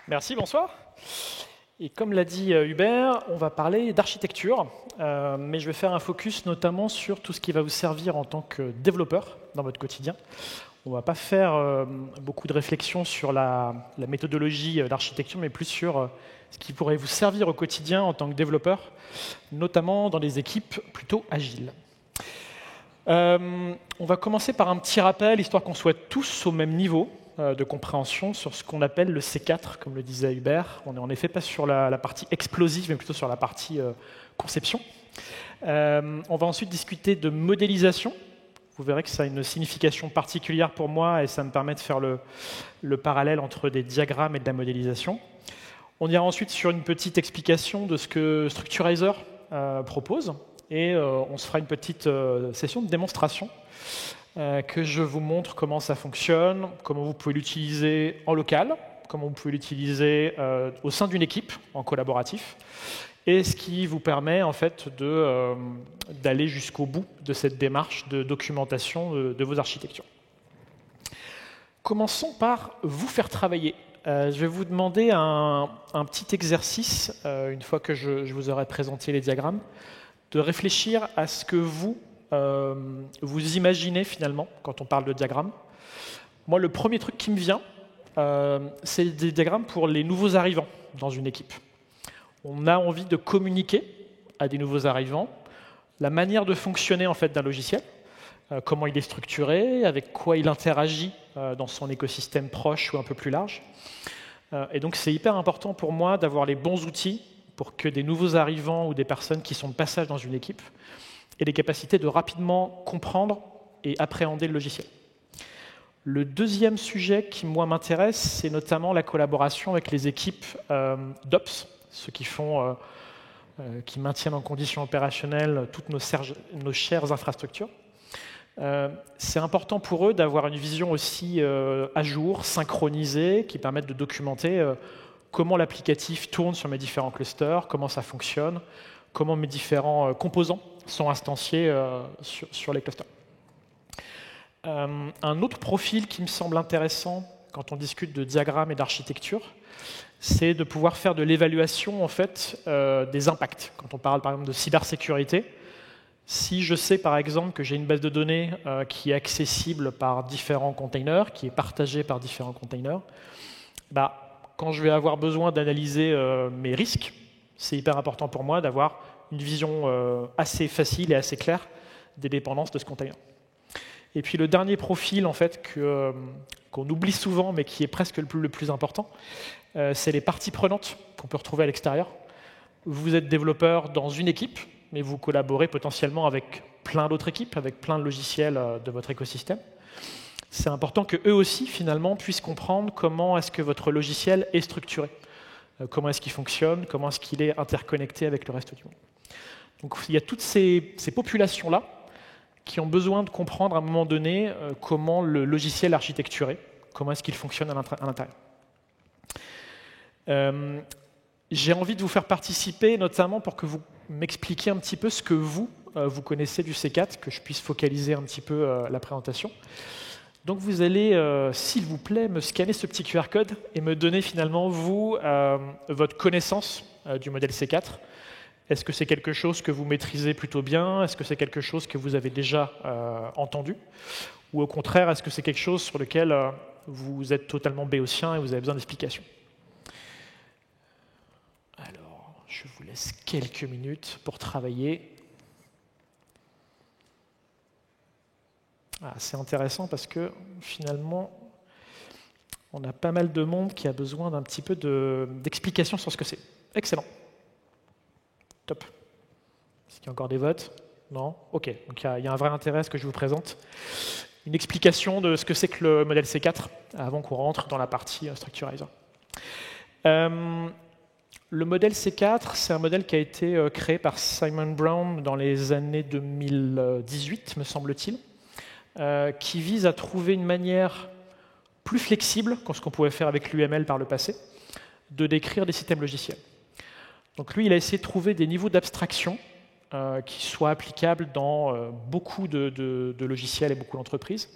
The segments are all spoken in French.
Merci, bonsoir. Et comme l'a dit Hubert, on va parler d'architecture, mais je vais faire un focus notamment sur tout ce qui va vous servir en tant que développeur dans votre quotidien. On ne va pas faire beaucoup de réflexions sur la méthodologie d'architecture, mais plus sur ce qui pourrait vous servir au quotidien en tant que développeur, notamment dans des équipes plutôt agiles. On va commencer par un petit rappel, histoire qu'on soit tous au même niveau de compréhension sur ce qu'on appelle le C4, comme le disait Hubert. On n'est en effet pas sur la partie explosive, mais plutôt sur la partie conception. On va ensuite discuter de modélisation. Vous verrez que ça a une signification particulière pour moi et ça me permet de faire le parallèle entre des diagrammes et de la modélisation. On ira ensuite sur une petite explication de ce que Structurizr propose et on se fera une petite session de démonstration que je vous montre comment ça fonctionne, comment vous pouvez l'utiliser en local, comment vous pouvez l'utiliser au sein d'une équipe, en collaboratif, et ce qui vous permet en fait d'aller jusqu'au bout de cette démarche de documentation de vos architectures. Commençons par vous faire travailler. Je vais vous demander un petit exercice, une fois que je vous aurai présenté les diagrammes, de réfléchir à ce que vous imaginez finalement quand on parle de diagrammes. Moi, le premier truc qui me vient, c'est des diagrammes pour les nouveaux arrivants dans une équipe. On a envie de communiquer à des nouveaux arrivants la manière de fonctionner en fait d'un logiciel, comment il est structuré, avec quoi il interagit dans son écosystème proche ou un peu plus large. Et donc c'est hyper important pour moi d'avoir les bons outils pour que des nouveaux arrivants ou des personnes qui sont de passage dans une équipe aient les capacités de rapidement comprendre et appréhender le logiciel. Le deuxième sujet qui, moi, m'intéresse, c'est notamment la collaboration avec les équipes d'Ops, ceux qui maintiennent en condition opérationnelle toutes nos chères infrastructures. C'est important pour eux d'avoir une vision aussi à jour, synchronisée, qui permette de documenter comment l'applicatif tourne sur mes différents clusters, comment ça fonctionne, comment mes différents composants sont instanciés sur les clusters. Un autre profil qui me semble intéressant quand on discute de diagrammes et d'architecture, c'est de pouvoir faire de l'évaluation en fait, des impacts. Quand on parle par exemple de cybersécurité, si je sais par exemple que j'ai une base de données qui est accessible par différents containers, qui est partagée par différents containers, quand je vais avoir besoin d'analyser mes risques, c'est hyper important pour moi d'avoir une vision assez facile et assez claire des dépendances de ce container. Et puis le dernier profil en fait, qu'on oublie souvent, mais qui est presque le plus important, c'est les parties prenantes qu'on peut retrouver à l'extérieur. Vous êtes développeur dans une équipe, mais vous collaborez potentiellement avec plein d'autres équipes, avec plein de logiciels de votre écosystème. C'est important qu'eux aussi, finalement, puissent comprendre comment est-ce que votre logiciel est structuré, comment est-ce qu'il fonctionne, comment est-ce qu'il est interconnecté avec le reste du monde. Donc il y a toutes ces populations-là qui ont besoin de comprendre à un moment donné comment le logiciel est architecturé, comment est-ce qu'il fonctionne à l'intérieur. J'ai envie de vous faire participer, notamment pour que vous m'expliquiez un petit peu ce que vous connaissez du C4, que je puisse focaliser un petit peu la présentation. Donc vous allez, s'il vous plaît, me scanner ce petit QR code et me donner finalement, vous, votre connaissance du modèle C4. Est-ce que c'est quelque chose que vous maîtrisez plutôt bien? Est-ce que c'est quelque chose que vous avez déjà entendu? Ou au contraire, est-ce que c'est quelque chose sur lequel vous êtes totalement béotien et vous avez besoin d'explications? Alors, je vous laisse quelques minutes pour travailler. C'est intéressant parce que finalement, on a pas mal de monde qui a besoin d'un petit peu d'explications sur ce que c'est. Excellent. Top. Est-ce qu'il y a encore des votes? Non? Ok. Donc il y a un vrai intérêt à ce que je vous présente. Une explication de ce que c'est que le modèle C4 avant qu'on rentre dans la partie Structurizr. Le modèle C4, c'est un modèle qui a été créé par Simon Brown dans les années 2018, me semble-t-il, qui vise à trouver une manière plus flexible que ce qu'on pouvait faire avec l'UML par le passé, de décrire des systèmes logiciels. Donc lui, il a essayé de trouver des niveaux d'abstraction qui soient applicables dans beaucoup de logiciels et beaucoup d'entreprises.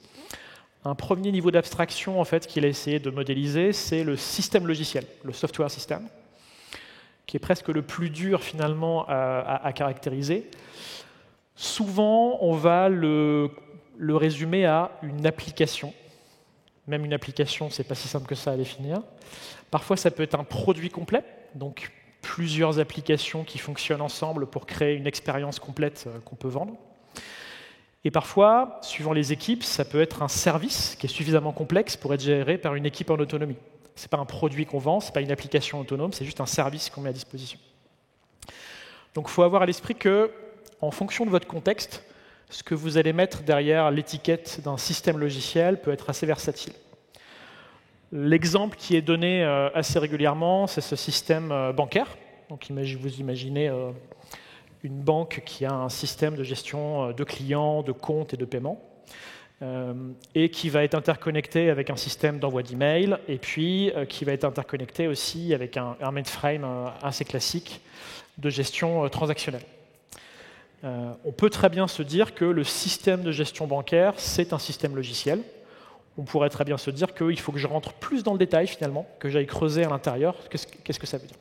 Un premier niveau d'abstraction en fait, qu'il a essayé de modéliser, c'est le système logiciel, le software system, qui est presque le plus dur finalement à caractériser. Souvent, on va le résumer à une application. Même une application, c'est pas si simple que ça à définir. Parfois, ça peut être un produit complet, donc plusieurs applications qui fonctionnent ensemble pour créer une expérience complète qu'on peut vendre. Et parfois, suivant les équipes, ça peut être un service qui est suffisamment complexe pour être géré par une équipe en autonomie. Ce n'est pas un produit qu'on vend, ce n'est pas une application autonome, c'est juste un service qu'on met à disposition. Donc il faut avoir à l'esprit que, en fonction de votre contexte, ce que vous allez mettre derrière l'étiquette d'un système logiciel peut être assez versatile. L'exemple qui est donné assez régulièrement, c'est ce système bancaire. Donc vous imaginez une banque qui a un système de gestion de clients, de comptes et de paiement, et qui va être interconnecté avec un système d'envoi d'email, et puis qui va être interconnecté aussi avec un mainframe assez classique de gestion transactionnelle. On peut très bien se dire que le système de gestion bancaire, c'est un système logiciel. On pourrait très bien se dire qu'il faut que je rentre plus dans le détail, finalement, que j'aille creuser à l'intérieur. Qu'est-ce que ça veut dire?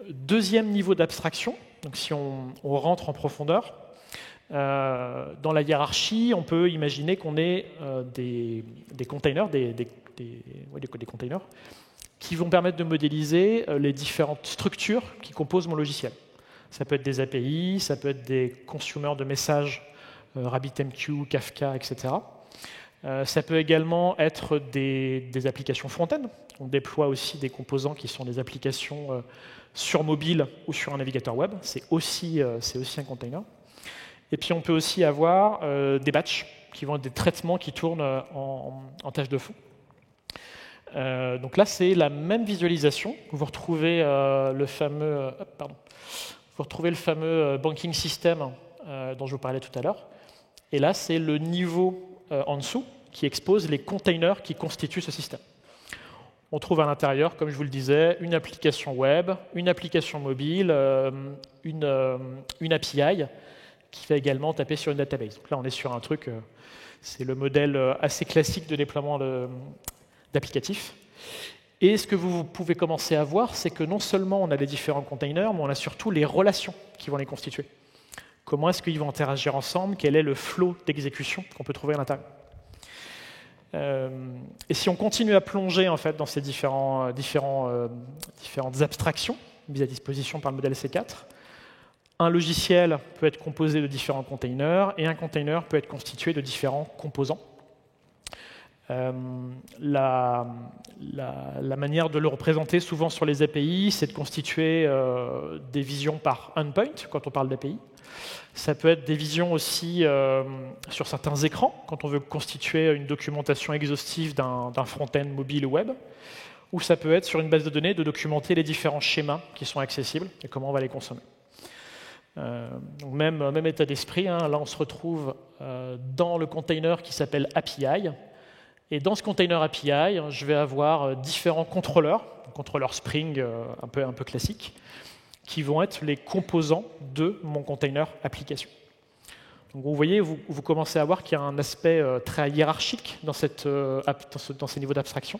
Deuxième niveau d'abstraction, donc si on rentre en profondeur, dans la hiérarchie, on peut imaginer qu'on ait des containers, des containers qui vont permettre de modéliser les différentes structures qui composent mon logiciel. Ça peut être des API, ça peut être des consommateurs de messages, RabbitMQ, Kafka, etc. Ça peut également être des applications front-end. On déploie aussi des composants qui sont des applications sur mobile ou sur un navigateur web. C'est aussi un container. Et puis on peut aussi avoir des batchs qui vont être des traitements qui tournent en tâche de fond. Donc là, c'est la même visualisation. Vous retrouvez le fameux banking system dont je vous parlais tout à l'heure. Et là, c'est le niveau en dessous qui expose les containers qui constituent ce système. On trouve à l'intérieur, comme je vous le disais, une application web, une application mobile, une API qui va également taper sur une database. Donc là, on est sur un truc, c'est le modèle assez classique de déploiement d'applicatifs. Et ce que vous pouvez commencer à voir, c'est que non seulement on a les différents containers, mais on a surtout les relations qui vont les constituer. Comment est-ce qu'ils vont interagir ensemble? Quel est le flow d'exécution qu'on peut trouver à l'intérieur? Et si on continue à plonger en fait, dans ces différentes abstractions mises à disposition par le modèle C4, un logiciel peut être composé de différents containers et un container peut être constitué de différents composants. La manière de le représenter souvent sur les API, c'est de constituer des visions par endpoint quand on parle d'API. Ça peut être des visions aussi sur certains écrans, quand on veut constituer une documentation exhaustive d'un front-end mobile ou web, ou ça peut être sur une base de données de documenter les différents schémas qui sont accessibles et comment on va les consommer. Donc même état d'esprit, hein, là on se retrouve dans le container qui s'appelle API, et dans ce container API, je vais avoir différents contrôleurs, contrôleurs Spring un peu classiques, qui vont être les composants de mon container application. Donc vous voyez, vous commencez à voir qu'il y a un aspect très hiérarchique dans ces niveaux d'abstraction.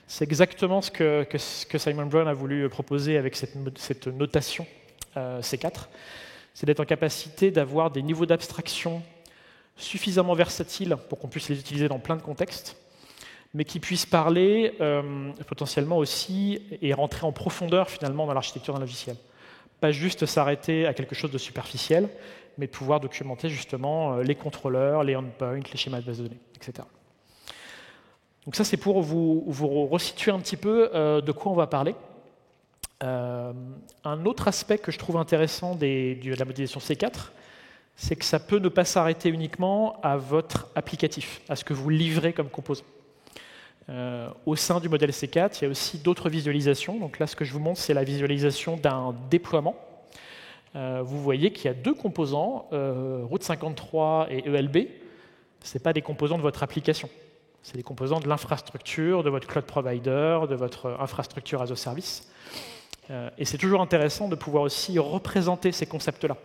C'est exactement ce que Simon Brown a voulu proposer avec cette notation C4. C'est d'être en capacité d'avoir des niveaux d'abstraction suffisamment versatiles pour qu'on puisse les utiliser dans plein de contextes, mais qui puissent parler potentiellement aussi et rentrer en profondeur finalement dans l'architecture d'un logiciel. Pas juste s'arrêter à quelque chose de superficiel, mais pouvoir documenter justement les contrôleurs, les endpoints, les schémas de base de données, etc. Donc ça, c'est pour vous resituer un petit peu de quoi on va parler. Un autre aspect que je trouve intéressant de la modélisation C4, c'est que ça peut ne pas s'arrêter uniquement à votre applicatif, à ce que vous livrez comme composant. Au sein du modèle C4, il y a aussi d'autres visualisations. Donc là, ce que je vous montre, c'est la visualisation d'un déploiement. Vous voyez qu'il y a deux composants, Route 53 et ELB. Ce n'est pas des composants de votre application. C'est des composants de l'infrastructure, de votre cloud provider, de votre infrastructure as a service. Et c'est toujours intéressant de pouvoir aussi représenter ces concepts-là.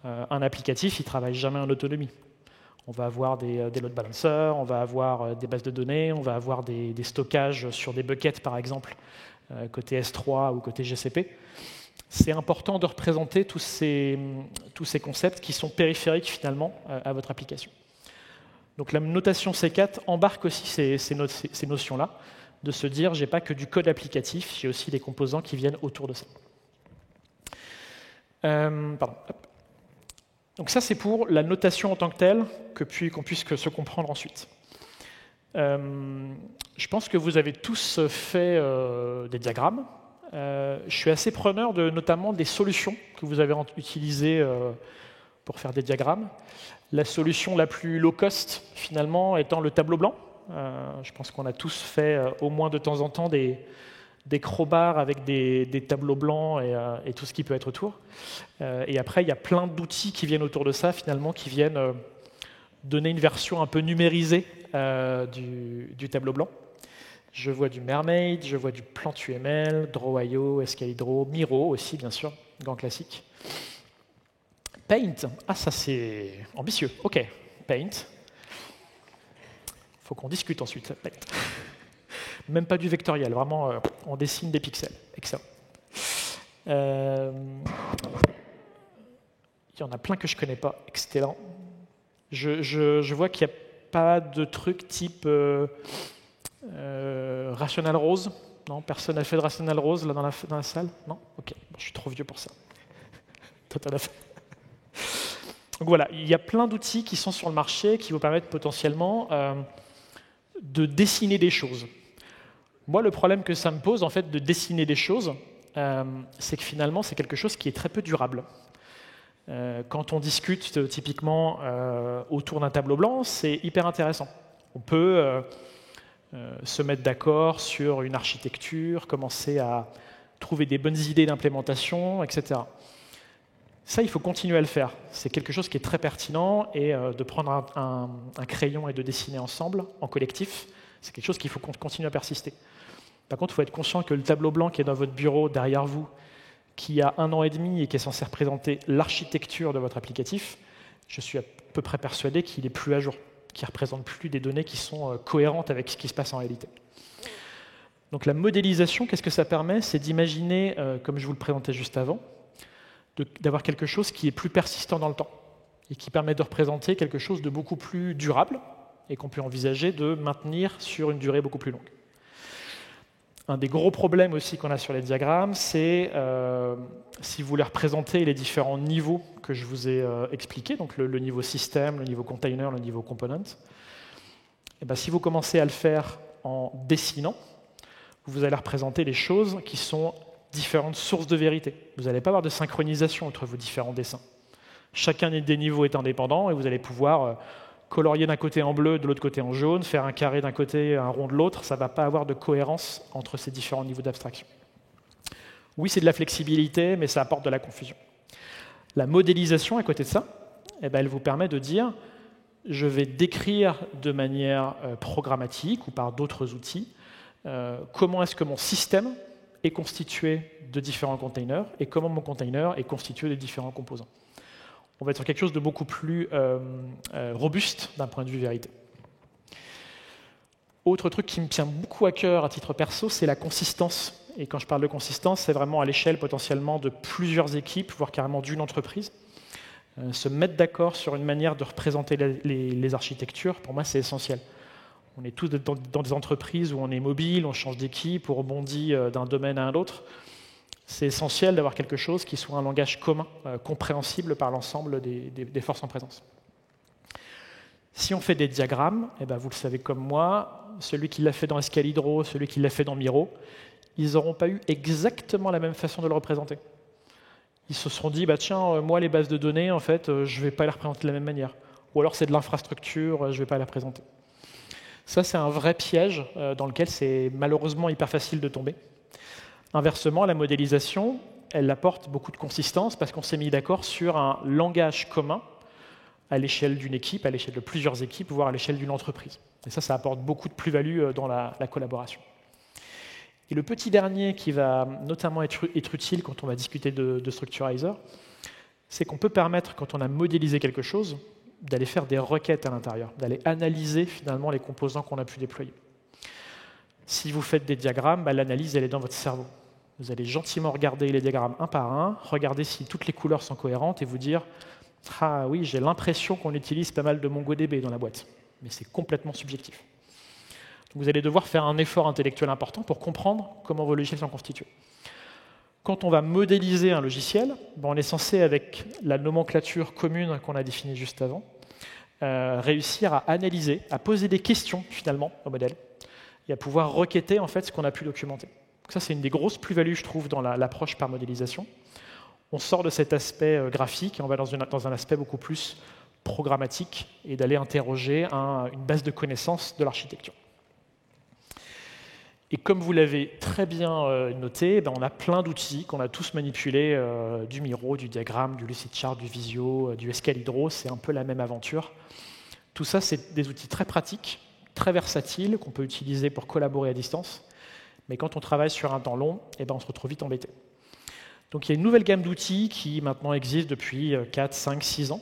Un applicatif, il ne travaille jamais en autonomie. On va avoir des load balancers, on va avoir des bases de données, on va avoir des stockages sur des buckets, par exemple, côté S3 ou côté GCP. C'est important de représenter tous ces concepts qui sont périphériques, finalement, à votre application. Donc la notation C4 embarque aussi ces notions-là, de se dire, j'ai pas que du code applicatif, j'ai aussi des composants qui viennent autour de ça. Donc ça, c'est pour la notation en tant que telle, qu'on puisse se comprendre ensuite. Je pense que vous avez tous fait des diagrammes. Je suis assez preneur notamment des solutions que vous avez utilisées pour faire des diagrammes. La solution la plus low cost, finalement, étant le tableau blanc. Je pense qu'on a tous fait au moins de temps en temps des crowbars avec des tableaux blancs et tout ce qui peut être autour. Et après, il y a plein d'outils qui viennent autour de ça, finalement, qui viennent donner une version un peu numérisée du tableau blanc. Je vois du Mermaid, je vois du Plant.uml, Draw.io, SKHydro, Miro aussi, bien sûr, grand classique. Paint, ça c'est ambitieux. OK, Paint. Il faut qu'on discute ensuite, Paint. Même pas du vectoriel, vraiment, on dessine des pixels. Excellent. Il y en a plein que je ne connais pas. Excellent. Je vois qu'il n'y a pas de trucs type Rational Rose. Non, personne n'a fait de Rational Rose là, dans la salle? Non? OK, je suis trop vieux pour ça. Toi, t'en as fait. Donc voilà, il y a plein d'outils qui sont sur le marché qui vous permettent potentiellement de dessiner des choses. Moi, le problème que ça me pose, en fait, de dessiner des choses, c'est que finalement, c'est quelque chose qui est très peu durable. Quand on discute typiquement autour d'un tableau blanc, c'est hyper intéressant. On peut se mettre d'accord sur une architecture, commencer à trouver des bonnes idées d'implémentation, etc. Ça, il faut continuer à le faire. C'est quelque chose qui est très pertinent et de prendre un crayon et de dessiner ensemble, en collectif, c'est quelque chose qu'il faut continuer à persister. Par contre, il faut être conscient que le tableau blanc qui est dans votre bureau, derrière vous, qui a 1 an et demi et qui est censé représenter l'architecture de votre applicatif, je suis à peu près persuadé qu'il n'est plus à jour, qu'il ne représente plus des données qui sont cohérentes avec ce qui se passe en réalité. Donc la modélisation, qu'est-ce que ça permet? C'est d'imaginer, comme je vous le présentais juste avant, d'avoir quelque chose qui est plus persistant dans le temps et qui permet de représenter quelque chose de beaucoup plus durable et qu'on peut envisager de maintenir sur une durée beaucoup plus longue. Un des gros problèmes aussi qu'on a sur les diagrammes, c'est si vous voulez représenter les différents niveaux que je vous ai expliqués, donc le niveau système, le niveau container, le niveau component, et bien, si vous commencez à le faire en dessinant, vous allez représenter des choses qui sont différentes sources de vérité. Vous n'allez pas avoir de synchronisation entre vos différents dessins. Chacun des niveaux est indépendant et vous allez pouvoir colorier d'un côté en bleu, de l'autre côté en jaune, faire un carré d'un côté, un rond de l'autre. Ça ne va pas avoir de cohérence entre ces différents niveaux d'abstraction. Oui, c'est de la flexibilité, mais ça apporte de la confusion. La modélisation, à côté de ça, elle vous permet de dire je vais décrire de manière programmatique ou par d'autres outils comment est-ce que mon système est constitué de différents containers et comment mon container est constitué de différents composants. On va être sur quelque chose de beaucoup plus robuste d'un point de vue vérité. Autre truc qui me tient beaucoup à cœur à titre perso, c'est la consistance. Et quand je parle de consistance, c'est vraiment à l'échelle potentiellement de plusieurs équipes, voire carrément d'une entreprise. Se mettre d'accord sur une manière de représenter les architectures, pour moi, c'est essentiel. On est tous dans des entreprises où on est mobile, on change d'équipe, on rebondit d'un domaine à un autre. C'est essentiel d'avoir quelque chose qui soit un langage commun, compréhensible par l'ensemble des forces en présence. Si on fait des diagrammes, vous le savez comme moi, celui qui l'a fait dans SKHydro, celui qui l'a fait dans Miro, ils n'auront pas eu exactement la même façon de le représenter. Ils se seront dit, tiens, moi les bases de données, en fait, je ne vais pas les représenter de la même manière. Ou alors c'est de l'infrastructure, je ne vais pas la présenter. Ça, c'est un vrai piège dans lequel c'est malheureusement hyper facile de tomber. Inversement, la modélisation, elle apporte beaucoup de consistance parce qu'on s'est mis d'accord sur un langage commun à l'échelle d'une équipe, à l'échelle de plusieurs équipes, voire à l'échelle d'une entreprise. Et ça apporte beaucoup de plus-value dans la collaboration. Et le petit dernier qui va notamment être utile quand on va discuter de Structurizr, c'est qu'on peut permettre, quand on a modélisé quelque chose, d'aller faire des requêtes à l'intérieur, d'aller analyser finalement les composants qu'on a pu déployer. Si vous faites des diagrammes, l'analyse elle est dans votre cerveau. Vous allez gentiment regarder les diagrammes un par un, regarder si toutes les couleurs sont cohérentes et vous dire « Ah oui, j'ai l'impression qu'on utilise pas mal de MongoDB dans la boîte. » Mais c'est complètement subjectif. Donc vous allez devoir faire un effort intellectuel important pour comprendre comment vos logiciels sont constitués. Quand on va modéliser un logiciel, on est censé, avec la nomenclature commune qu'on a définie juste avant, réussir à analyser, à poser des questions finalement au modèle et à pouvoir requêter en fait ce qu'on a pu documenter. Donc ça, c'est une des grosses plus-values, je trouve, dans l'approche par modélisation. On sort de cet aspect graphique et on va dans un aspect beaucoup plus programmatique et d'aller interroger une base de connaissances de l'architecture. Et comme vous l'avez très bien noté, on a plein d'outils qu'on a tous manipulés, du Miro, du diagramme, du Lucidchart, du Visio, du Escalibro, c'est un peu la même aventure. Tout ça, c'est des outils très pratiques, très versatiles, qu'on peut utiliser pour collaborer à distance. Mais quand on travaille sur un temps long, on se retrouve vite embêté. Donc il y a une nouvelle gamme d'outils qui maintenant existe depuis 4, 5, 6 ans,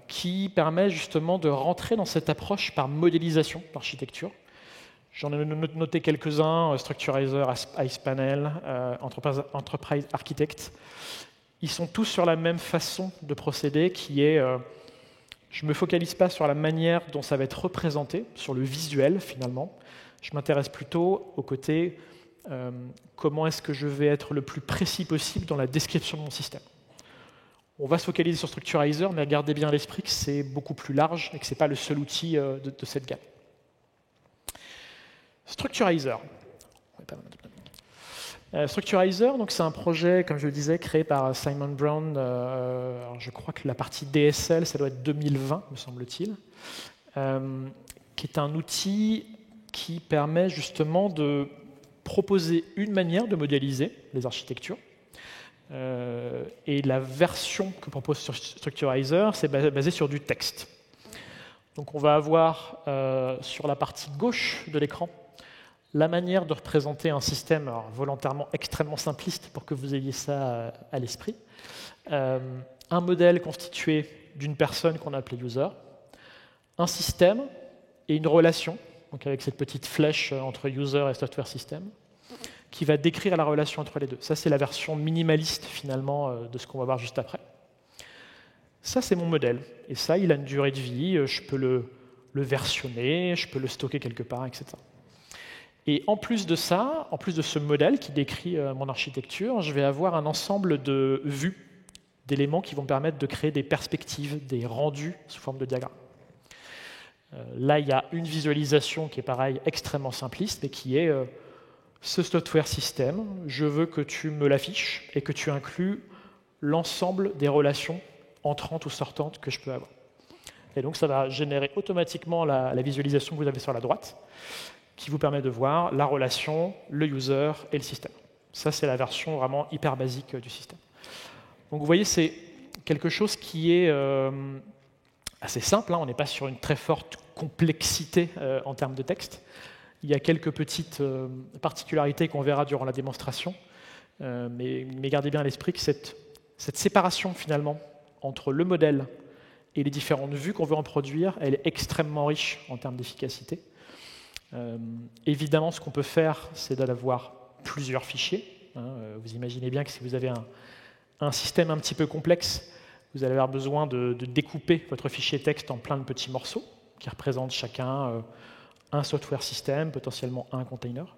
qui permet justement de rentrer dans cette approche par modélisation d'architecture. J'en ai noté quelques-uns, Structurizer, IcePanel, Enterprise Architect. Ils sont tous sur la même façon de procéder, qui est, je ne me focalise pas sur la manière dont ça va être représenté, sur le visuel finalement. Je m'intéresse plutôt au côté, comment est-ce que je vais être le plus précis possible dans la description de mon système. On va se focaliser sur Structurizer, mais gardez bien à l'esprit que c'est beaucoup plus large et que ce n'est pas le seul outil de cette gamme. Structurizer. Structurizer, c'est un projet, comme je le disais, créé par Simon Brown. Je crois que la partie DSL, ça doit être 2020, me semble-t-il, qui est un outil qui permet justement de proposer une manière de modéliser les architectures. Et la version que propose Structurizer, c'est basé sur du texte. Donc on va avoir sur la partie gauche de l'écran la manière de représenter un système volontairement extrêmement simpliste pour que vous ayez ça à l'esprit. Un modèle constitué d'une personne qu'on a appelée user, un système et une relation, donc avec cette petite flèche entre user et software system, qui va décrire la relation entre les deux. Ça, c'est la version minimaliste finalement de ce qu'on va voir juste après. Ça, c'est mon modèle. Et ça, il a une durée de vie, je peux le versionner, je peux le stocker quelque part, etc. Et en plus de ça, en plus de ce modèle qui décrit mon architecture, je vais avoir un ensemble de vues, d'éléments qui vont me permettre de créer des perspectives, des rendus sous forme de diagramme. Là, il y a une visualisation qui est pareil, extrêmement simpliste, mais qui est ce software system, je veux que tu me l'affiches et que tu inclues l'ensemble des relations entrantes ou sortantes que je peux avoir. Et donc, ça va générer automatiquement la visualisation que vous avez sur la droite, qui vous permet de voir la relation, le user et le système. Ça, c'est la version vraiment hyper basique du système. Donc vous voyez, c'est quelque chose qui est assez simple, on n'est pas sur une très forte complexité en termes de texte. Il y a quelques petites particularités qu'on verra durant la démonstration, mais gardez bien à l'esprit que cette séparation finalement entre le modèle et les différentes vues qu'on veut en produire, elle est extrêmement riche en termes d'efficacité. Évidemment, ce qu'on peut faire, c'est d'avoir plusieurs fichiers. Vous imaginez bien que si vous avez un système un petit peu complexe, vous allez avoir besoin de découper votre fichier texte en plein de petits morceaux qui représentent chacun un software system, potentiellement un container.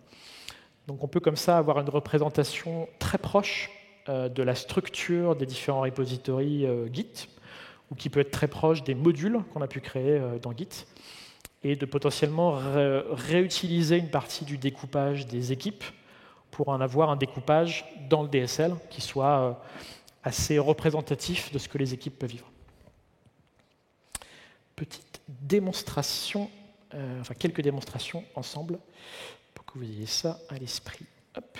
Donc on peut comme ça avoir une représentation très proche de la structure des différents repositories Git, ou qui peut être très proche des modules qu'on a pu créer dans Git, et de potentiellement réutiliser une partie du découpage des équipes pour en avoir un découpage dans le DSL qui soit assez représentatif de ce que les équipes peuvent vivre. Petite démonstration, enfin quelques démonstrations ensemble pour que vous ayez ça à l'esprit. Hop.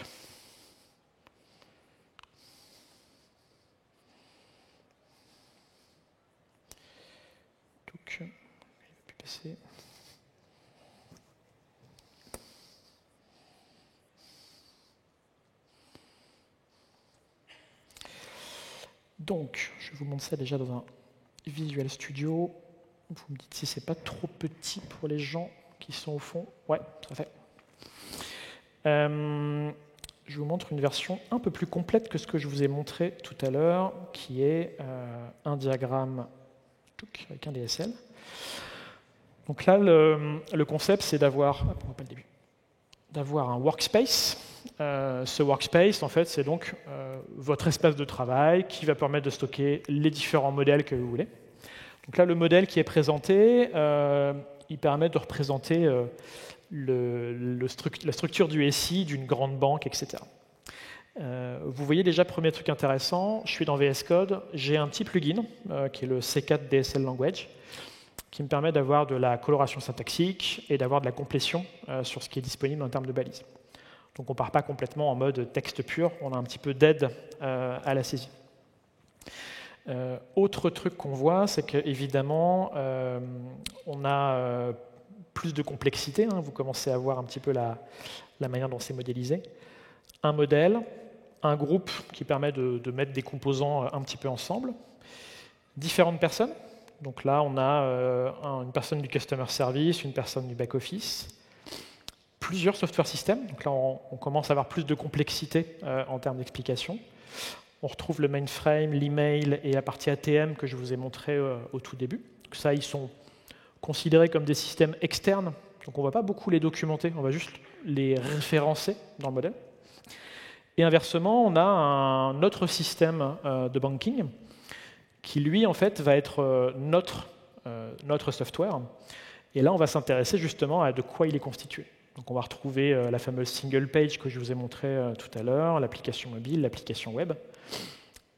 Donc, il ne va plus passer. Donc, je vous montre ça déjà dans un Visual Studio. Vous me dites si c'est pas trop petit pour les gens qui sont au fond. Ouais, tout à fait. Je vous montre une version un peu plus complète que ce que je vous ai montré tout à l'heure, qui est un diagramme avec un DSL. Donc là, le concept, c'est d'avoir un workspace. Ce workspace, en fait, c'est donc votre espace de travail qui va permettre de stocker les différents modèles que vous voulez. Donc là, le modèle qui est présenté, il permet de représenter la structure du SI d'une grande banque, etc. Vous voyez déjà, premier truc intéressant, je suis dans VS Code, j'ai un petit plugin qui est le C4 DSL Language, qui me permet d'avoir de la coloration syntaxique et d'avoir de la complétion sur ce qui est disponible en termes de balises. Donc on ne part pas complètement en mode texte pur, on a un petit peu d'aide à la saisie. Autre truc qu'on voit, c'est qu'évidemment, on a plus de complexité, hein, vous commencez à voir un petit peu la manière dont c'est modélisé. Un modèle, un groupe qui permet de mettre des composants un petit peu ensemble, différentes personnes. Donc là, on a une personne du Customer Service, une personne du back-office, plusieurs software systems. Donc là, on commence à avoir plus de complexité en termes d'explication. On retrouve le mainframe, l'email et la partie ATM que je vous ai montré au tout début. Donc ça, ils sont considérés comme des systèmes externes. Donc on ne va pas beaucoup les documenter, on va juste les référencer dans le modèle. Et inversement, on a un autre système de banking qui, lui, en fait, va être notre software. Et là, on va s'intéresser justement à de quoi il est constitué. Donc on va retrouver la fameuse single page que je vous ai montrée tout à l'heure, l'application mobile, l'application web.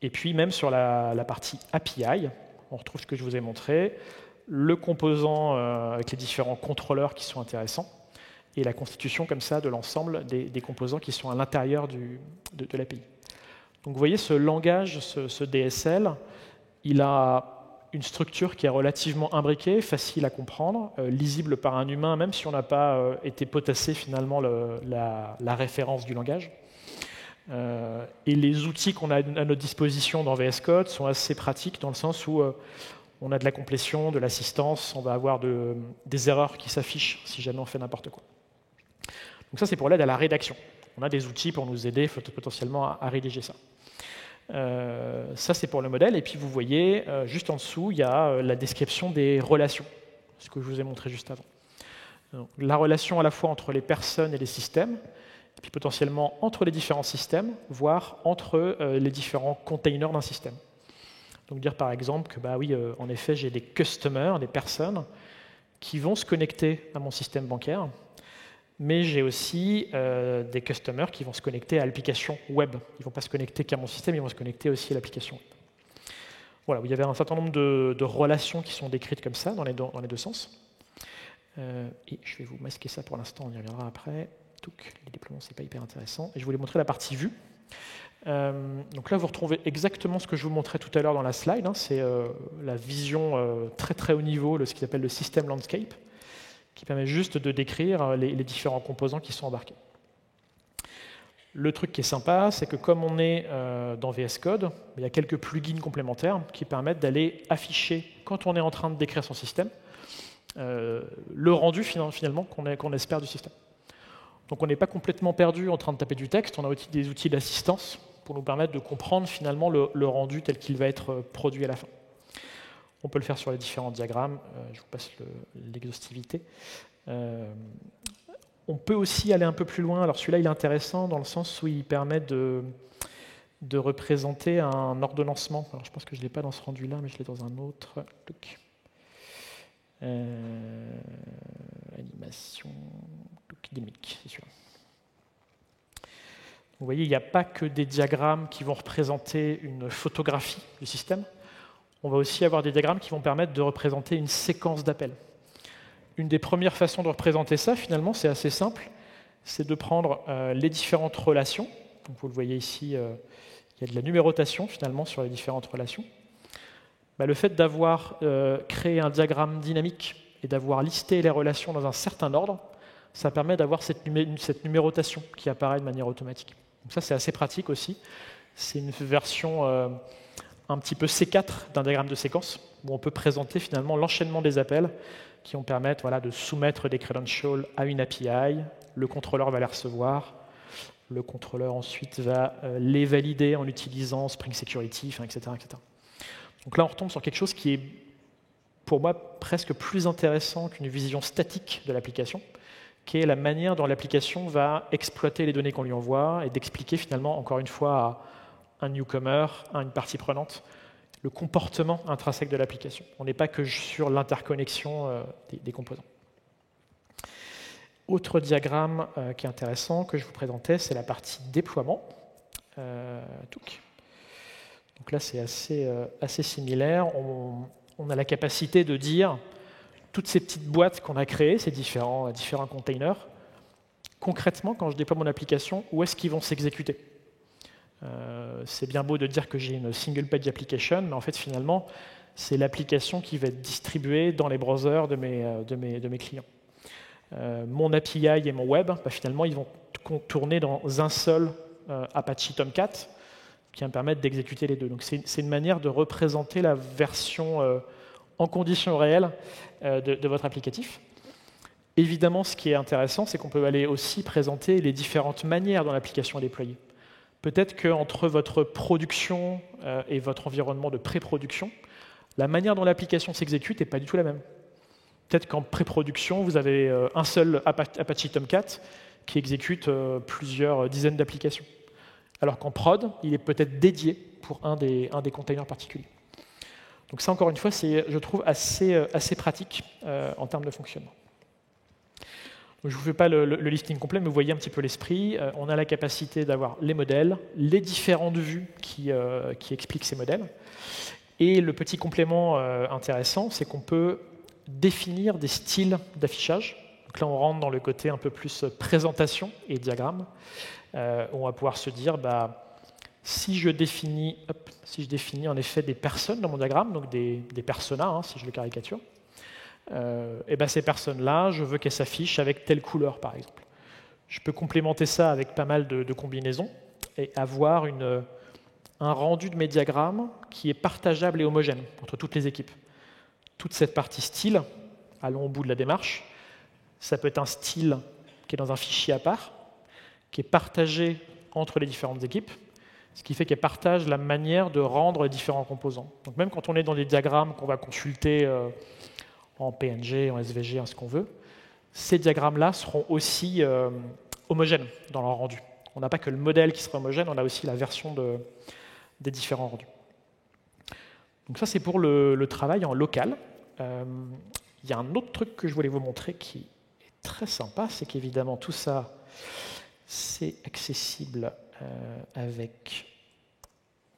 Et puis même sur la partie API, on retrouve ce que je vous ai montré, le composant avec les différents contrôleurs qui sont intéressants, et la constitution comme ça de l'ensemble des composants qui sont à l'intérieur de l'API. Donc vous voyez, ce langage, ce DSL, il a une structure qui est relativement imbriquée, facile à comprendre, lisible par un humain, même si on n'a pas été potassé finalement la référence du langage. Et les outils qu'on a à notre disposition dans VS Code sont assez pratiques dans le sens où on a de la complétion, de l'assistance, on va avoir des erreurs qui s'affichent si jamais on fait n'importe quoi. Donc ça, c'est pour l'aide à la rédaction. On a des outils pour nous aider potentiellement à rédiger ça. Ça, c'est pour le modèle. Et puis, vous voyez, juste en dessous, il y a la description des relations, ce que je vous ai montré juste avant. Donc, la relation à la fois entre les personnes et les systèmes, et puis potentiellement entre les différents systèmes, voire entre les différents containers d'un système. Donc dire par exemple que, bah oui, en effet, j'ai des customers, des personnes, qui vont se connecter à mon système bancaire, mais j'ai aussi des customers qui vont se connecter à l'application web. Ils ne vont pas se connecter qu'à mon système, ils vont se connecter aussi à l'application web. Voilà, il y avait un certain nombre de relations qui sont décrites comme ça, dans les deux sens. Et je vais vous masquer ça pour l'instant, on y reviendra après. Les déploiements, ce n'est pas hyper intéressant. Et je voulais montrer la partie vue. Donc là, vous retrouvez exactement ce que je vous montrais tout à l'heure dans la slide. Hein. C'est la vision très très haut niveau, ce qu'ils appellent le system landscape, qui permet juste de décrire les différents composants qui sont embarqués. Le truc qui est sympa, c'est que comme on est dans VS Code, il y a quelques plugins complémentaires qui permettent d'aller afficher, quand on est en train de décrire son système, le rendu finalement qu'on espère du système. Donc on n'est pas complètement perdu en train de taper du texte, on a aussi des outils d'assistance pour nous permettre de comprendre finalement le rendu tel qu'il va être produit à la fin. On peut le faire sur les différents diagrammes, je vous passe l'exhaustivité. On peut aussi aller un peu plus loin, alors celui-là il est intéressant dans le sens où il permet de représenter un ordonnancement. Alors je pense que je ne l'ai pas dans ce rendu-là, mais je l'ai dans un autre. Animation dynamique, c'est sûr. Vous voyez, il n'y a pas que des diagrammes qui vont représenter une photographie du système. On va aussi avoir des diagrammes qui vont permettre de représenter une séquence d'appels. Une des premières façons de représenter ça, finalement, c'est assez simple. C'est de prendre les différentes relations. Donc, vous le voyez ici, il y a de la numérotation, finalement, sur les différentes relations. Le fait d'avoir créé un diagramme dynamique et d'avoir listé les relations dans un certain ordre, ça permet d'avoir cette numérotation qui apparaît de manière automatique. Donc ça, c'est assez pratique aussi. C'est une version un petit peu C4 d'un diagramme de séquence. où on peut présenter finalement l'enchaînement des appels qui vont permettre de soumettre des credentials à une API, le contrôleur va les recevoir, le contrôleur ensuite va les valider en utilisant Spring Security, etc., etc. Donc là, on retombe sur quelque chose qui est, pour moi, presque plus intéressant qu'une vision statique de l'application, qui est la manière dont l'application va exploiter les données qu'on lui envoie et d'expliquer finalement, encore une fois, à un newcomer, à une partie prenante, le comportement intrinsèque de l'application. On n'est pas que sur l'interconnexion des composants. Autre diagramme qui est intéressant que je vous présentais, c'est la partie déploiement. Donc là, c'est assez similaire. On a la capacité de dire toutes ces petites boîtes qu'on a créées, ces différents containers, concrètement, quand je déploie mon application, où est-ce qu'ils vont s'exécuter ? C'est bien beau de dire que j'ai une single page application, mais en fait, finalement, c'est l'application qui va être distribuée dans les browsers de mes clients. Mon API et mon web, finalement, ils vont tourner dans un seul Apache Tomcat qui va me permettre d'exécuter les deux. Donc, c'est une manière de représenter la version en conditions réelles de votre applicatif. Évidemment, ce qui est intéressant, c'est qu'on peut aller aussi présenter les différentes manières dont l'application est déployée. Peut-être qu'entre votre production et votre environnement de pré-production, la manière dont l'application s'exécute n'est pas du tout la même. Peut-être qu'en pré-production, vous avez un seul Apache Tomcat qui exécute plusieurs dizaines d'applications. Alors qu'en prod, il est peut-être dédié pour un des containers particuliers. Donc ça, encore une fois, c'est, je trouve, assez pratique en termes de fonctionnement. Donc, je ne vous fais pas le listing complet, mais vous voyez un petit peu l'esprit. On a la capacité d'avoir les modèles, les différentes vues qui expliquent ces modèles. Et le petit complément intéressant, c'est qu'on peut définir des styles d'affichage. Donc là, on rentre dans le côté un peu plus présentation et diagramme. On va pouvoir se dire, si je définis en effet des personnes dans mon diagramme, donc des personas, si je le caricature, ces personnes-là, je veux qu'elles s'affichent avec telle couleur, par exemple. Je peux complémenter ça avec pas mal de combinaisons et avoir un rendu de mes diagrammes qui est partageable et homogène entre toutes les équipes. Toute cette partie style, allons au bout de la démarche, ça peut être un style qui est dans un fichier à part, qui est partagé entre les différentes équipes, ce qui fait qu'elles partagent la manière de rendre les différents composants. Donc même quand on est dans des diagrammes qu'on va consulter en PNG, en SVG, ce qu'on veut, ces diagrammes-là seront aussi homogènes dans leur rendu. On n'a pas que le modèle qui sera homogène, on a aussi la version des différents rendus. Donc ça, c'est pour le travail en local. Il y a un autre truc que je voulais vous montrer qui est très sympa, c'est qu'évidemment, tout ça, c'est accessible avec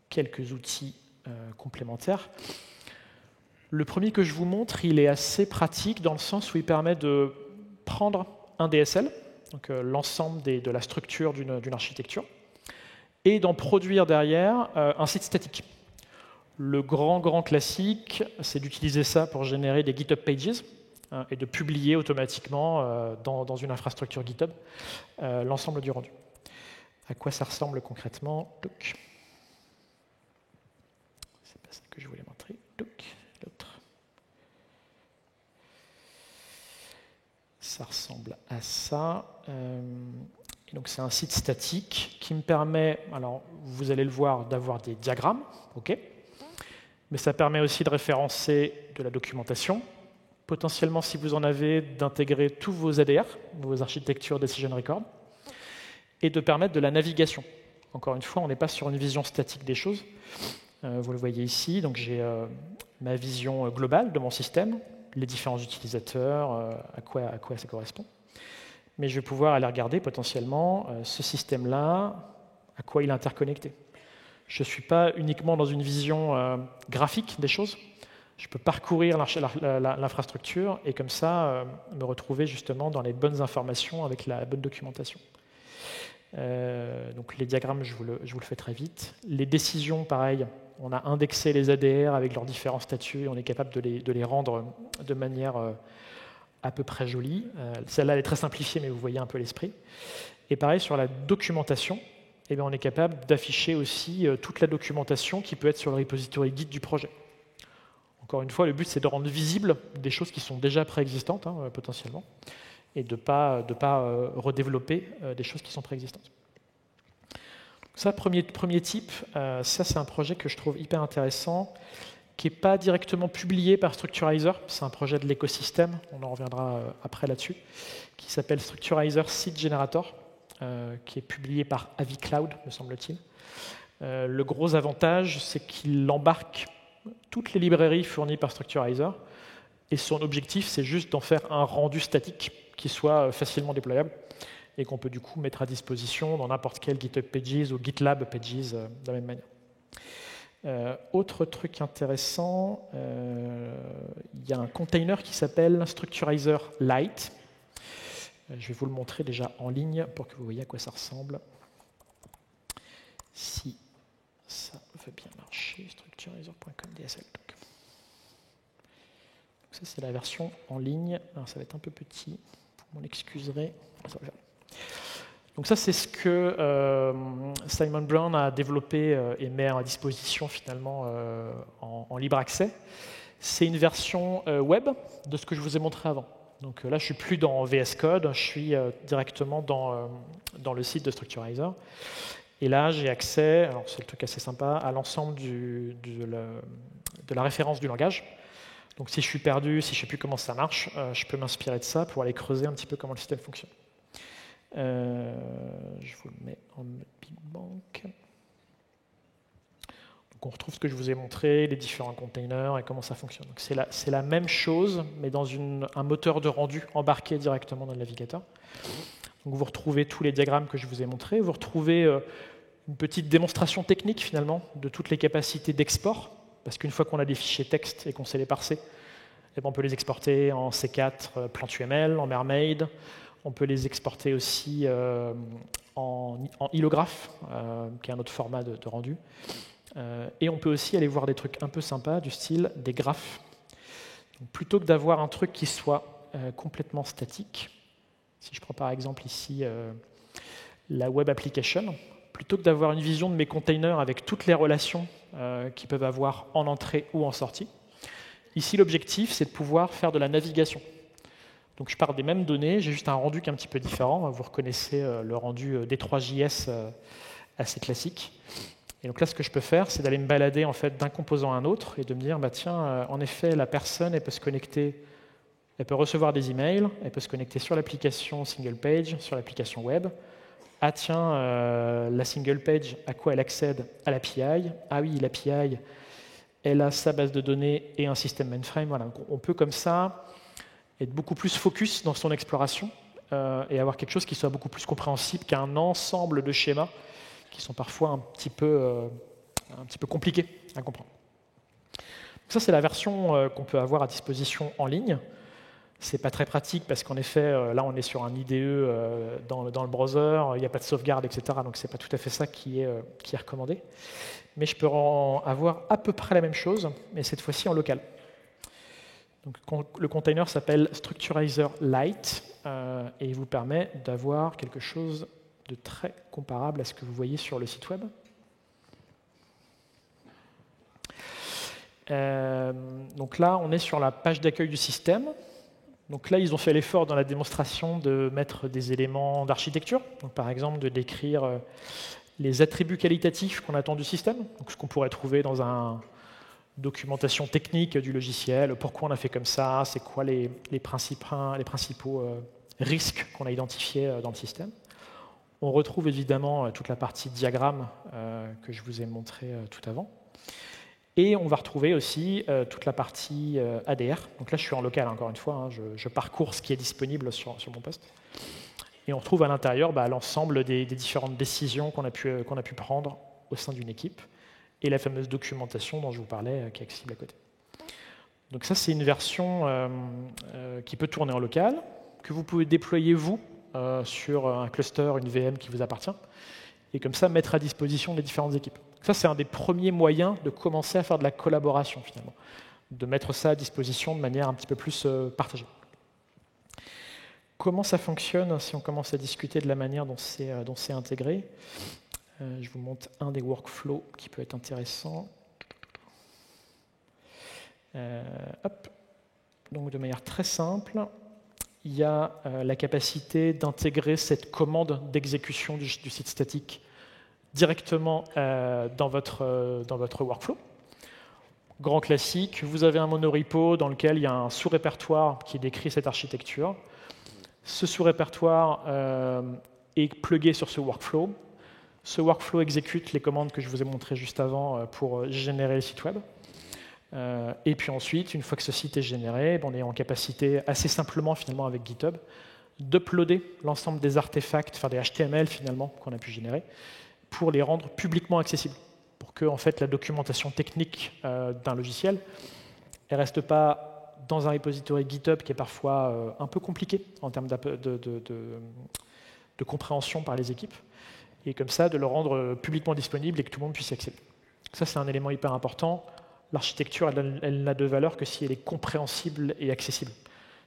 quelques outils complémentaires. Le premier que je vous montre, il est assez pratique dans le sens où il permet de prendre un DSL, donc l'ensemble de la structure d'une architecture, et d'en produire derrière un site statique. Le grand classique, c'est d'utiliser ça pour générer des GitHub Pages et de publier automatiquement dans une infrastructure GitHub l'ensemble du rendu. À quoi ça ressemble concrètement? C'est pas ça que je voulais montrer. L'autre. Ça ressemble à ça. Et donc c'est un site statique qui me permet, alors vous allez le voir, d'avoir des diagrammes, ok, mais ça permet aussi de référencer de la documentation, potentiellement, si vous en avez, d'intégrer tous vos ADR, vos architectures Decision Record, et de permettre de la navigation. Encore une fois, on n'est pas sur une vision statique des choses. Vous le voyez ici, donc j'ai ma vision globale de mon système, les différents utilisateurs, à quoi ça correspond. Mais je vais pouvoir aller regarder potentiellement ce système-là, à quoi il est interconnecté. Je ne suis pas uniquement dans une vision graphique des choses. Je peux parcourir l'infrastructure et comme ça me retrouver justement dans les bonnes informations avec la bonne documentation. Donc les diagrammes, je vous le fais très vite. Les décisions, pareil, on a indexé les ADR avec leurs différents statuts et on est capable de les rendre de manière à peu près jolie. Celle-là, elle est très simplifiée, mais vous voyez un peu l'esprit. Et pareil, sur la documentation, on est capable d'afficher aussi toute la documentation qui peut être sur le repository Git du projet. Encore une fois, le but, c'est de rendre visibles des choses qui sont déjà préexistantes, potentiellement, et de ne pas redévelopper des choses qui sont préexistantes. Ça, premier type, ça c'est un projet que je trouve hyper intéressant, qui n'est pas directement publié par Structurizer, c'est un projet de l'écosystème, on en reviendra après là-dessus, qui s'appelle Structurizer Seed Generator, qui est publié par AviCloud, me semble-t-il. Le gros avantage, c'est qu'il embarque toutes les librairies fournies par Structurizer, et son objectif, c'est juste d'en faire un rendu statique qui soit facilement déployable, et qu'on peut du coup mettre à disposition dans n'importe quel GitHub Pages ou GitLab Pages de la même manière. Autre truc intéressant, il y a un container qui s'appelle Structurizer Lite. Je vais vous le montrer déjà en ligne pour que vous voyez à quoi ça ressemble. Si ça veut bien marcher, structurizer.com DSL. Donc ça c'est la version en ligne. Alors, ça va être un peu petit, vous m'en excuserez. Donc ça, c'est ce que Simon Brown a développé et met à disposition finalement en libre accès. C'est une version web de ce que je vous ai montré avant. Donc là, je ne suis plus dans VS Code, je suis directement dans le site de Structurizer. Et là, j'ai accès, alors c'est le truc assez sympa, à l'ensemble de la référence du langage. Donc si je suis perdu, si je ne sais plus comment ça marche, je peux m'inspirer de ça pour aller creuser un petit peu comment le système fonctionne. Je vous le mets en mode Big Bank. Donc on retrouve ce que je vous ai montré, les différents containers et comment ça fonctionne. C'est la même chose, mais dans un moteur de rendu embarqué directement dans le navigateur. Donc vous retrouvez tous les diagrammes que je vous ai montrés. Vous retrouvez une petite démonstration technique finalement de toutes les capacités d'export, parce qu'une fois qu'on a des fichiers texte et qu'on sait les parser, eh ben on peut les exporter en C4, PlantUML, en Mermaid. On peut les exporter aussi en illographe, qui est un autre format de rendu. Et on peut aussi aller voir des trucs un peu sympas, du style des graphes. Donc, plutôt que d'avoir un truc qui soit complètement statique, si je prends par exemple ici la web application, plutôt que d'avoir une vision de mes containers avec toutes les relations qu'ils peuvent avoir en entrée ou en sortie, ici l'objectif c'est de pouvoir faire de la navigation. Donc je pars des mêmes données, j'ai juste un rendu qui est un petit peu différent. Vous reconnaissez le rendu D3JS assez classique. Et donc là, ce que je peux faire, c'est d'aller me balader en fait, d'un composant à un autre et de me dire, bah, tiens, en effet, la personne, elle peut se connecter, elle peut recevoir des emails, elle peut se connecter sur l'application single page, sur l'application web. Ah tiens, la single page, à quoi elle accède? À l'API. Ah oui, l'API, elle a sa base de données et un système mainframe. Voilà. Donc, on peut comme ça être beaucoup plus focus dans son exploration et avoir quelque chose qui soit beaucoup plus compréhensible qu'un ensemble de schémas qui sont parfois un petit peu compliqués à comprendre. Donc ça, c'est la version qu'on peut avoir à disposition en ligne. C'est pas très pratique parce qu'en effet, là, on est sur un IDE dans le browser, il n'y a pas de sauvegarde, etc. Donc, c'est pas tout à fait ça qui est recommandé. Mais je peux avoir à peu près la même chose, mais cette fois-ci en local. Donc, le container s'appelle Structurizer Lite et il vous permet d'avoir quelque chose de très comparable à ce que vous voyez sur le site web. Donc là, on est sur la page d'accueil du système. Donc là, ils ont fait l'effort dans la démonstration de mettre des éléments d'architecture. Donc par exemple, de décrire les attributs qualitatifs qu'on attend du système. Donc ce qu'on pourrait trouver dans une documentation technique du logiciel. Pourquoi on a fait comme ça? C'est quoi les principaux risques qu'on a identifiés dans le système? On retrouve évidemment toute la partie diagramme que je vous ai montré tout avant. Et on va retrouver aussi toute la partie ADR. Donc là, je suis en local, encore une fois. Je parcours ce qui est disponible sur mon poste. Et on retrouve à l'intérieur l'ensemble des différentes décisions qu'on a pu prendre au sein d'une équipe et la fameuse documentation dont je vous parlais qui est accessible à côté. Donc ça, c'est une version qui peut tourner en local, que vous pouvez déployer, vous, sur un cluster, une VM qui vous appartient, et comme ça, mettre à disposition les différentes équipes. Ça, c'est un des premiers moyens de commencer à faire de la collaboration, finalement, de mettre ça à disposition de manière un petit peu plus partagée. Comment ça fonctionne si on commence à discuter de la manière dont c'est intégré? Je vous montre un des workflows qui peut être intéressant. Hop. Donc de manière très simple, il y a la capacité d'intégrer cette commande d'exécution du site statique directement dans votre workflow. Grand classique, vous avez un monorepo dans lequel il y a un sous-répertoire qui décrit cette architecture. Ce sous-répertoire est plugué sur ce workflow. Ce workflow exécute les commandes que je vous ai montrées juste avant pour générer le site web. Et puis ensuite, une fois que ce site est généré, on est en capacité assez simplement finalement avec GitHub d'uploader l'ensemble des artefacts, enfin des HTML finalement qu'on a pu générer, pour les rendre publiquement accessibles, pour que en fait la documentation technique d'un logiciel ne reste pas dans un repository GitHub qui est parfois un peu compliqué en termes de compréhension par les équipes, et comme ça de le rendre publiquement disponible et que tout le monde puisse y accéder. Ça, c'est un élément hyper important. L'architecture, elle n'a de valeur que si elle est compréhensible et accessible.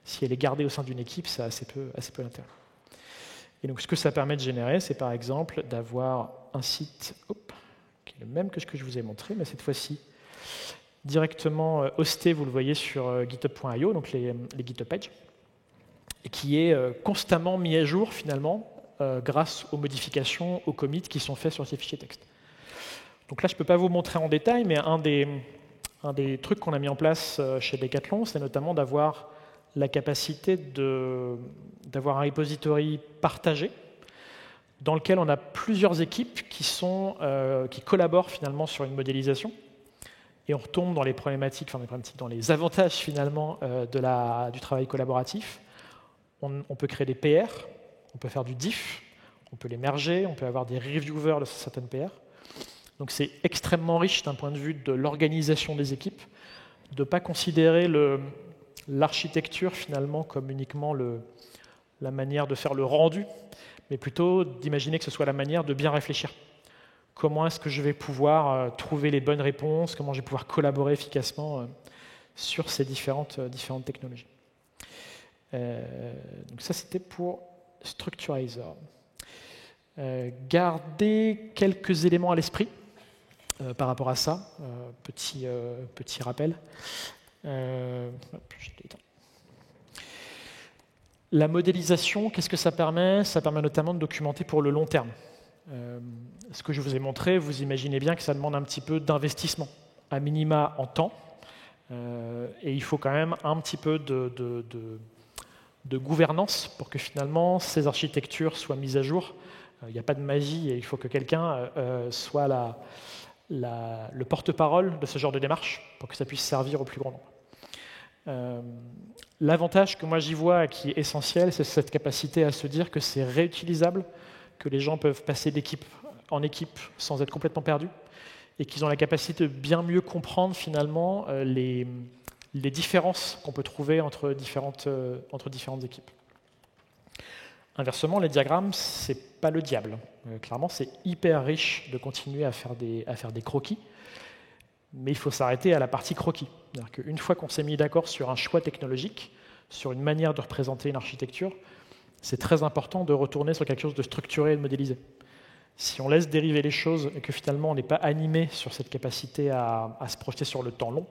Si elle est gardée au sein d'une équipe, ça a assez peu d'intérêt. Et donc, ce que ça permet de générer, c'est par exemple d'avoir un site qui est le même que ce que je vous ai montré, mais cette fois-ci directement hosté, vous le voyez sur github.io, donc les GitHub pages, et qui est constamment mis à jour finalement grâce aux modifications, aux commits qui sont faits sur ces fichiers texte. Donc là, je ne peux pas vous montrer en détail, mais un des trucs qu'on a mis en place chez Decathlon, c'est notamment d'avoir la capacité d'avoir un repository partagé dans lequel on a plusieurs équipes qui collaborent finalement sur une modélisation. Et on retombe dans les problématiques, dans les avantages finalement du travail collaboratif. On peut créer des PR, on peut faire du diff, on peut les merger, on peut avoir des reviewers de certaines PR. Donc c'est extrêmement riche d'un point de vue de l'organisation des équipes, de ne pas considérer l'architecture finalement comme uniquement la manière de faire le rendu, mais plutôt d'imaginer que ce soit la manière de bien réfléchir. Comment est-ce que je vais pouvoir trouver les bonnes réponses, comment je vais pouvoir collaborer efficacement sur ces différentes technologies. Donc ça, c'était pour Structurizr. Gardez quelques éléments à l'esprit par rapport à ça. Petit rappel. La modélisation, qu'est-ce que ça permet? Ça permet notamment de documenter pour le long terme. Ce que je vous ai montré, vous imaginez bien que ça demande un petit peu d'investissement, à minima en temps, et il faut quand même un petit peu de gouvernance pour que finalement ces architectures soient mises à jour. Il n'y a pas de magie et il faut que quelqu'un soit le porte-parole de ce genre de démarche pour que ça puisse servir au plus grand nombre. L'avantage que moi j'y vois, qui est essentiel, c'est cette capacité à se dire que c'est réutilisable, que les gens peuvent passer d'équipe en équipe sans être complètement perdus, et qu'ils ont la capacité de bien mieux comprendre finalement les différences qu'on peut trouver entre différentes équipes. Inversement, les diagrammes, c'est pas le diable. Clairement, c'est hyper riche de continuer à faire des croquis, mais il faut s'arrêter à la partie croquis. C'est-à-dire qu'une fois qu'on s'est mis d'accord sur un choix technologique, sur une manière de représenter une architecture, c'est très important de retourner sur quelque chose de structuré et de modélisé. Si on laisse dériver les choses et que finalement on n'est pas animé sur cette capacité à se projeter sur le temps long,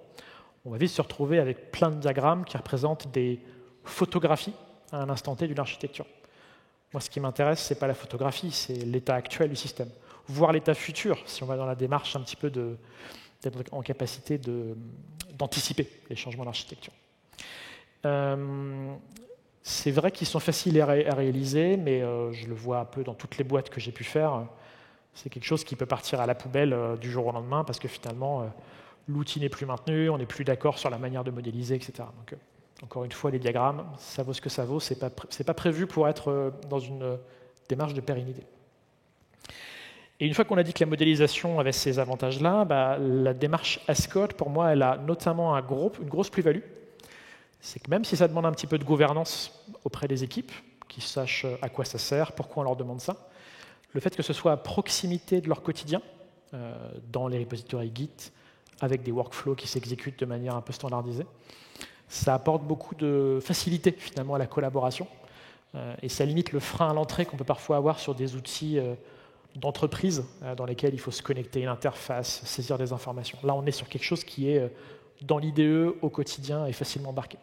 on va vite se retrouver avec plein de diagrammes qui représentent des photographies à un instant T d'une architecture. Moi, ce qui m'intéresse, ce n'est pas la photographie, c'est l'état actuel du système. Voir l'état futur, si on va dans la démarche un petit peu d'être en capacité d'anticiper les changements d'architecture. C'est vrai qu'ils sont faciles à réaliser, mais je le vois un peu dans toutes les boîtes que j'ai pu faire. C'est quelque chose qui peut partir à la poubelle du jour au lendemain parce que finalement, l'outil n'est plus maintenu, on n'est plus d'accord sur la manière de modéliser, etc. Donc, encore une fois, les diagrammes, ça vaut ce que ça vaut. Ce n'est pas prévu pour être dans une démarche de pérennité. Et une fois qu'on a dit que la modélisation avait ces avantages-là, la démarche as-code, pour moi, elle a notamment une grosse plus-value. C'est que même si ça demande un petit peu de gouvernance auprès des équipes, qui sachent à quoi ça sert, pourquoi on leur demande ça, le fait que ce soit à proximité de leur quotidien, dans les repositories Git, avec des workflows qui s'exécutent de manière un peu standardisée, ça apporte beaucoup de facilité finalement à la collaboration, et ça limite le frein à l'entrée qu'on peut parfois avoir sur des outils d'entreprise dans lesquels il faut se connecter à une interface, saisir des informations. Là, on est sur quelque chose qui est dans l'IDE au quotidien et facilement embarqués.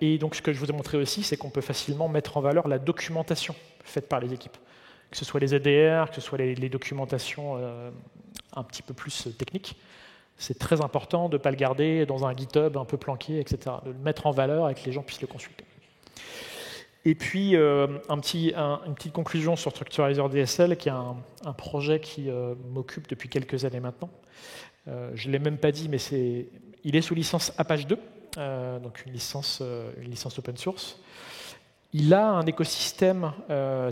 Et donc ce que je vous ai montré aussi, c'est qu'on peut facilement mettre en valeur la documentation faite par les équipes, que ce soit les EDR, que ce soit les documentations un petit peu plus techniques. C'est très important de ne pas le garder dans un GitHub un peu planqué, etc., de le mettre en valeur et que les gens puissent le consulter. Et puis, une petite conclusion sur Structurizr DSL, qui est un projet qui m'occupe depuis quelques années maintenant. Je ne l'ai même pas dit, mais il est sous licence Apache 2, donc une licence open source. Il a un écosystème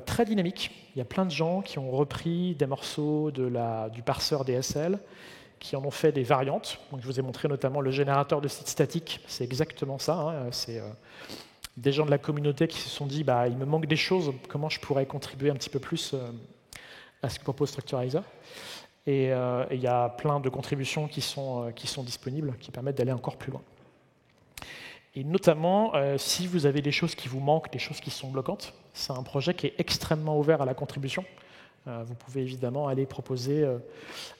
très dynamique. Il y a plein de gens qui ont repris des morceaux du parseur DSL, qui en ont fait des variantes. Donc, je vous ai montré notamment le générateur de sites statiques. C'est exactement ça. Hein. C'est des gens de la communauté qui se sont dit bah, il me manque des choses, comment je pourrais contribuer un petit peu plus à ce que propose Structurizr. Et il y a plein de contributions qui sont disponibles, qui permettent d'aller encore plus loin. Et notamment, si vous avez des choses qui vous manquent, des choses qui sont bloquantes, c'est un projet qui est extrêmement ouvert à la contribution. Vous pouvez évidemment aller proposer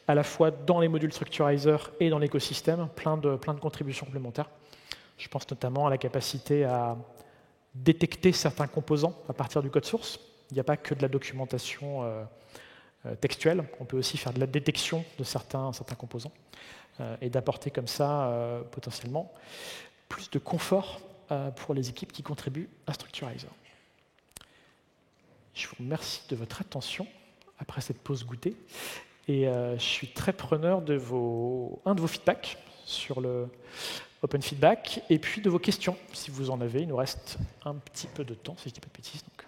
à la fois dans les modules Structurizr et dans l'écosystème plein de contributions complémentaires. Je pense notamment à la capacité à détecter certains composants à partir du code source. Il n'y a pas que de la documentation textuelle, on peut aussi faire de la détection de certains composants et d'apporter comme ça potentiellement plus de confort pour les équipes qui contribuent à Structurizr. Je vous remercie de votre attention après cette pause goûter et je suis très preneur de vos feedbacks sur le Open Feedback et puis de vos questions si vous en avez. Il nous reste un petit peu de temps si je ne dis pas de bêtises. Donc